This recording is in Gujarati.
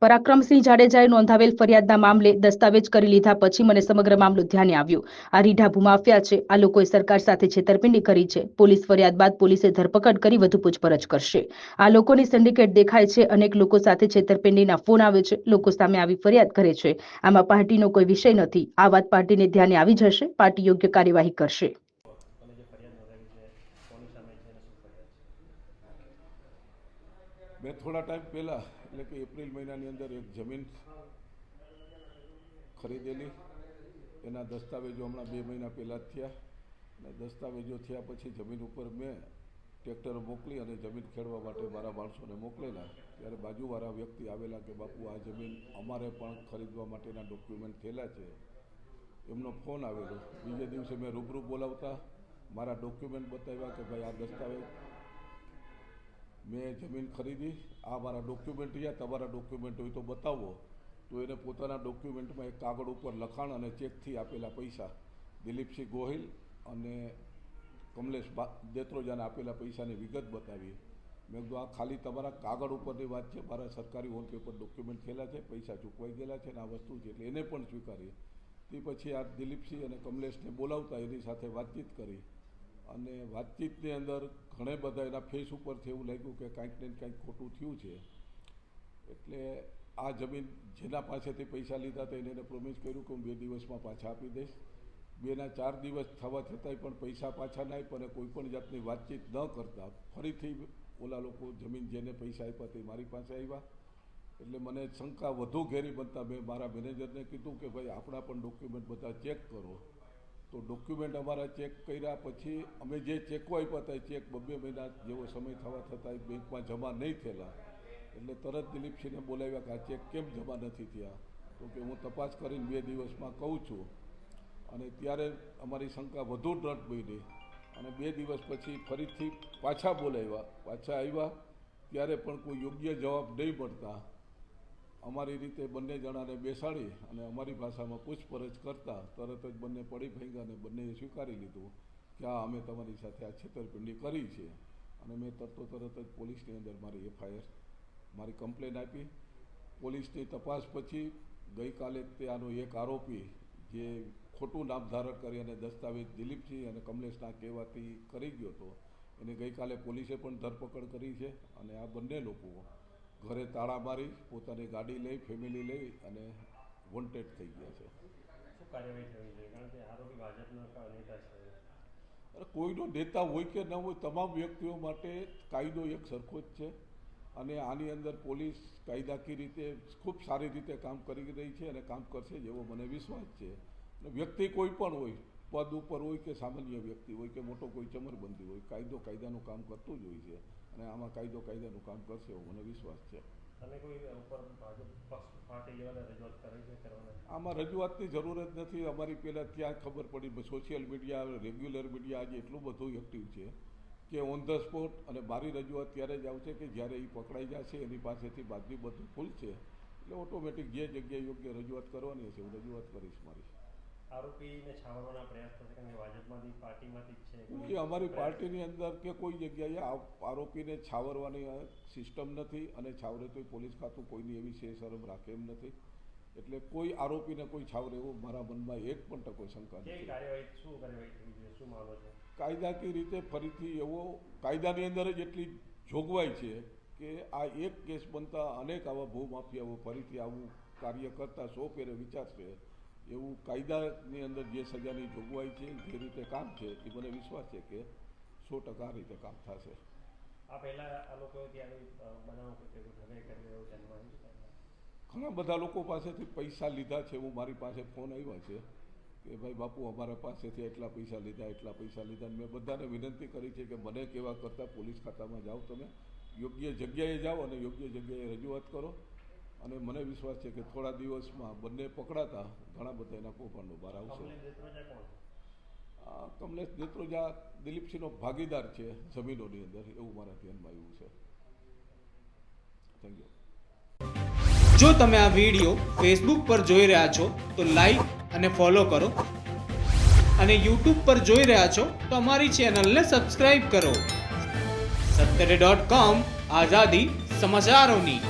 પરાક્રમસિંહ જાડેજાએ નોંધાવેલ ફરિયાદના મામલે દસ્તાવેજ કરી લીધા પછી મને સમગ્ર મામલો ધ્યાને આવ્યો। આ રીઢા ભૂમાફિયા છે। આ લોકોએ સરકાર સાથે છેતરપિંડી કરી છે। પોલીસ ફરિયાદ બાદ પોલીસે ધરપકડ કરી વધુ પૂછપરછ કરશે। આ લોકોની સિન્ડિકેટ દેખાય છે। અનેક લોકો સાથે છેતરપિંડીના ફોન આવે છે। લોકો સામે આવી ફરિયાદ કરે છે। આમાં પાર્ટીનો કોઈ વિષય નથી। આ વાત પાર્ટીને ધ્યાને આવી જશે। પાર્ટી યોગ્ય કાર્યવાહી કરશે। मैं थोड़ा टाइम पहला એટલે કે એપ્રિલ મહિનાની અંદર એક જમીન ખરીદેલી। એના દસ્તાવેજો હમણાં 2 મહિના પહેલાં જ થયા અને દસ્તાવેજો થયા પછી જમીન ઉપર મેં ટ્રેક્ટરો મોકલી અને જમીન ખેડવા માટે મારા માણસોને મોકલેલા। ત્યારે બાજુવાળા વ્યક્તિ આવેલા કે બાપુ આ જમીન અમારે પણ ખરીદવા માટેના ડોક્યુમેન્ટ થયેલા છે। એમનો ફોન આવેલો। બીજે દિવસે મેં રૂબરૂ બોલાવતા મારા ડોક્યુમેન્ટ બતાવ્યા કે ભાઈ આ દસ્તાવેજ મેં જમીન ખરીદી, આ મારા ડોક્યુમેન્ટ રહ્યા, તમારા ડોક્યુમેન્ટ હોય તો બતાવો। તો એને પોતાના ડોક્યુમેન્ટમાં એક કાગળ ઉપર લખાણ અને ચેકથી આપેલા પૈસા દિલીપસિંહ ગોહિલ અને કમલેશ દેત્રોજાને આપેલા પૈસાની વિગત બતાવી। મેં કીધું આ ખાલી તમારા કાગળ ઉપરની વાત છે, મારા સરકારી ઓન પેપર ડોક્યુમેન્ટ થયેલા છે, પૈસા ચૂકવાઈ ગયેલા છે અને આ વસ્તુ છે, એટલે એને પણ સ્વીકારી। તે પછી આ દિલીપસિંહ અને કમલેશને બોલાવતા એની સાથે વાતચીત કરી અને વાતચીતની અંદર ઘણા બધા એના ફેસ ઉપરથી એવું લાગ્યું કે કાંઈક ને કાંઈક ખોટું થયું છે। એટલે આ જમીન જેના પાસેથી પૈસા લીધા હતા એને પ્રોમિસ કર્યું કે હું 2 દિવસમાં પાછા આપી દઈશ। 2 ના 4 દિવસ થવા છતાંય પણ પૈસા પાછા ના આપ્યા અને કોઈ પણ જાતની વાતચીત ન કરતા ફરીથી ઓલા લોકો જમીન જેને પૈસા આપ્યા તે મારી પાસે આવ્યા। એટલે મને શંકા વધુ ઘેરી બનતા મેં મારા મેનેજરને કીધું કે ભાઈ આપણા પણ ડોક્યુમેન્ટ બધા ચેક કરો। તો ડોક્યુમેન્ટ અમારા ચેક કર્યા પછી અમે જે ચેકો આપ્યા હતા એ ચેક 2 મહિના જેવો સમય થવા છતાં બેંકમાં જમા નહીં થયેલા। એટલે તરત દિલીપસિંહને બોલાવ્યા કે આ ચેક કેમ જમા નથી થયા? તો કે હું તપાસ કરીને 2 દિવસમાં કહું છું। અને ત્યારે અમારી શંકા વધુ દ્રઢ બની અને 2 દિવસ પછી ફરીથી પાછા બોલાવ્યા। પાછા આવ્યા ત્યારે પણ કોઈ યોગ્ય જવાબ નહીં મળતા અમારી રીતે બંને જણાને બેસાડી અને અમારી ભાષામાં પૂછપરછ કરતા તરત જ બંને પડી ભાંગ્યા અને બંનેએ સ્વીકારી લીધું કે આ અમે તમારી સાથે આ છેતરપિંડી કરી છે। અને મેં તરત જ પોલીસની અંદર મારી FIR મારી કમ્પ્લેન આપી। પોલીસની તપાસ પછી ગઈકાલે તે આનો એક આરોપી જે ખોટું નામ ધારણ કરી અને દસ્તાવેજ દિલીપસિંહ અને કમલેશના કહેવાથી કરી ગયો હતો એને ગઈકાલે પોલીસે પણ ધરપકડ કરી છે અને આ બંને લોકો ઘરે તાળા મારી પોતાની ગાડી લઈ ફેમિલી લઈ અને વોન્ટેડ થઈ ગયા છે। શું કાર્યવાહી થવી જોઈએ? કારણ કે આરોપી ભાજપના નેતા છે। અરે કોઈનો નેતા હોય કે ન હોય તમામ વ્યક્તિઓ માટે કાયદો એક સરખો જ છે અને આની અંદર પોલીસ કાયદાકીય રીતે ખૂબ સારી રીતે કામ કરી રહી છે અને કામ કરશે જેવો મને વિશ્વાસ છે। અને વ્યક્તિ કોઈ પણ હોય, પદ ઉપર હોય કે સામાન્ય વ્યક્તિ હોય કે મોટો કોઈ ચમરબંધી હોય, કાયદો કાયદાનું કામ કરતું જ હોય છે અને આમાં કાયદો કાયદાનું કામ કરશે એવો મને વિશ્વાસ છે। તમે કોઈ ઉપર ભાજપ પાર્ટી લેવલે રજૂઆત કરી છે? આમાં રજૂઆતની જરૂર જ નથી। અમારી પહેલાં ત્યાં ખબર પડી સોશિયલ મીડિયા રેગ્યુલર મીડિયા આજે એટલું બધું એક્ટિવ છે કે ઓન ધ સ્પોટ અને મારી રજૂઆત ત્યારે જ આવશે કે જ્યારે એ પકડાઈ જશે એની પાસેથી બાકી બધું ખુલશે એટલે ઓટોમેટિક જે જગ્યાએ યોગ્ય રજૂઆત કરવાની હશે હું રજૂઆત કરીશ મારી। આરોપીને છાવરવાના પ્રયાસ થશે કારણ કે ભાજપમાંથી પાર્ટીમાંથી જ છે અમારી પાર્ટીની અંદર કે કોઈ જગ્યાએ આરોપીને છાવરવાની સિસ્ટમ નથી અને છાવરે તો પોલીસ ખાતું કોઈની એવી શરમ રાખે એમ નથી। એટલે કોઈ આરોપીને કોઈ છાવરે એવો મારા મનમાં 1% શંકા નથી। કાયદાકીય રીતે ફરીથી એવો કાયદાની અંદર જ એટલી જોગવાઈ છે કે આ એક કેસ બનતા અનેક આવા ભૂમાફિયાઓ ફરીથી આવું કાર્ય કરતા 100 ફેરે વિચારશે એવું કાયદાની અંદર જે સજાની જોગવાઈ છે જે રીતે કામ છે એ મને વિશ્વાસ છે કે 100% આ રીતે કામ થશે। આ પહેલાં આ લોકોએ ત્યારે બનાવ ઘણા બધા લોકો પાસેથી પૈસા લીધા છે। હું મારી પાસે ફોન આવ્યા છે કે ભાઈ બાપુ અમારા પાસેથી એટલા પૈસા લીધા। મેં બધાને વિનંતી કરી છે કે મને કહેવા કરતાં પોલીસ ખાતામાં જાઓ, તમે યોગ્ય જગ્યાએ જાઓ અને યોગ્ય જગ્યાએ રજૂઆત કરો અને મને વિશ્વાસ છે કે થોડા દિવસમાં બંને પકડાતા ઘણા બધા એના કૌભાંડો બહાર આવશે। કમલેશ દેત્રોજા દિલીપસિંહનો ભાગીદાર છે જમીનોની અંદર એવું મારા ધ્યાનમાં આવ્યું છે। Thank you. જો તમે આ વિડીયો ફેસબુક પર જોઈ રહ્યા છો તો લાઈક અને ફોલો કરો અને યુટ્યુબ પર જોઈ રહ્યા છો તો અમારી ચેનલને સબસ્ક્રાઇબ કરો। સત્તરે.com આઝાદી સમાચારોની।